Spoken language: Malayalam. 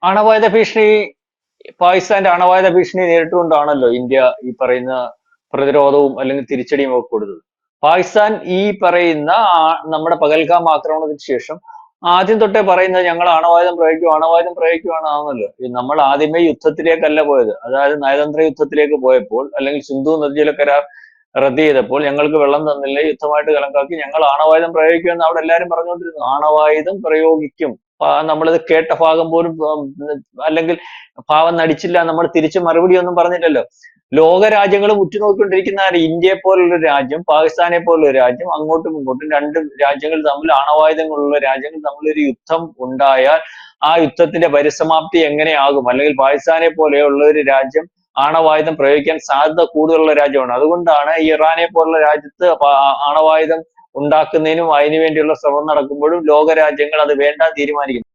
അണവായുധ ഭീഷണി പാകിസ്ഥാന്റെ ആണവായുധ ഭീഷണി നേരിട്ടുകൊണ്ടാണല്ലോ ഇന്ത്യ ഈ പറയുന്ന പ്രതിരോധവും അല്ലെങ്കിൽ തിരിച്ചടിയും ഒക്കെ കൊടുത്തത്. പാകിസ്ഥാൻ ഈ പറയുന്ന നമ്മുടെ പകൽഗാം ആക്രമണത്തിന് ശേഷം ആദ്യം തൊട്ടേ പറയുന്നത് ഞങ്ങൾ ആണവായുധം പ്രയോഗിക്കുവാണെന്നാണല്ലോ. നമ്മൾ ആദ്യമേ യുദ്ധത്തിലേക്കല്ല പോയത്. അതായത് നയതന്ത്ര യുദ്ധത്തിലേക്ക് പോയപ്പോൾ അല്ലെങ്കിൽ സിന്ധു നദീജല കരാർ റദ്ദ് ചെയ്തപ്പോൾ ഞങ്ങൾക്ക് വെള്ളം തന്നില്ല, യുദ്ധമായിട്ട് കണക്കാക്കി, ഞങ്ങൾ ആണവായുധം പ്രയോഗിക്കുമെന്ന് അവിടെ എല്ലാവരും പറഞ്ഞുകൊണ്ടിരുന്നു. ആണവായുധം പ്രയോഗിക്കും. നമ്മളിത് കേട്ട ഭാഗം പോലും അല്ലെങ്കിൽ പാവം നടിച്ചില്ല, നമ്മൾ തിരിച്ച് മറുപടി ഒന്നും പറഞ്ഞില്ലല്ലോ. ലോക രാജ്യങ്ങളും ഉറ്റുനോക്കിക്കൊണ്ടിരിക്കുന്ന ഇന്ത്യയെ പോലുള്ള രാജ്യം, പാകിസ്ഥാനെ പോലുള്ള രാജ്യം, അങ്ങോട്ടും ഇങ്ങോട്ടും രണ്ട് രാജ്യങ്ങൾ തമ്മിൽ, ആണവായുധങ്ങളുള്ള രാജ്യങ്ങൾ തമ്മിൽ ഒരു യുദ്ധം ഉണ്ടായാൽ ആ യുദ്ധത്തിന്റെ പരിസമാപ്തി എങ്ങനെയാകും? അല്ലെങ്കിൽ പാകിസ്ഥാനെ പോലെയുള്ള ഒരു രാജ്യം ആണവായുധം പ്രയോഗിക്കാൻ സാധ്യത കൂടുതലുള്ള രാജ്യമാണ്. അതുകൊണ്ടാണ് ഇറാനെ പോലുള്ള രാജ്യത്ത് ആണവായുധം ഉണ്ടാക്കുന്നതിനും അതിനു വേണ്ടിയുള്ള ശ്രമം നടക്കുമ്പോഴും ലോക രാജ്യങ്ങൾ അത് വേണ്ടാന്ന് തീരുമാനിക്കുന്നത്.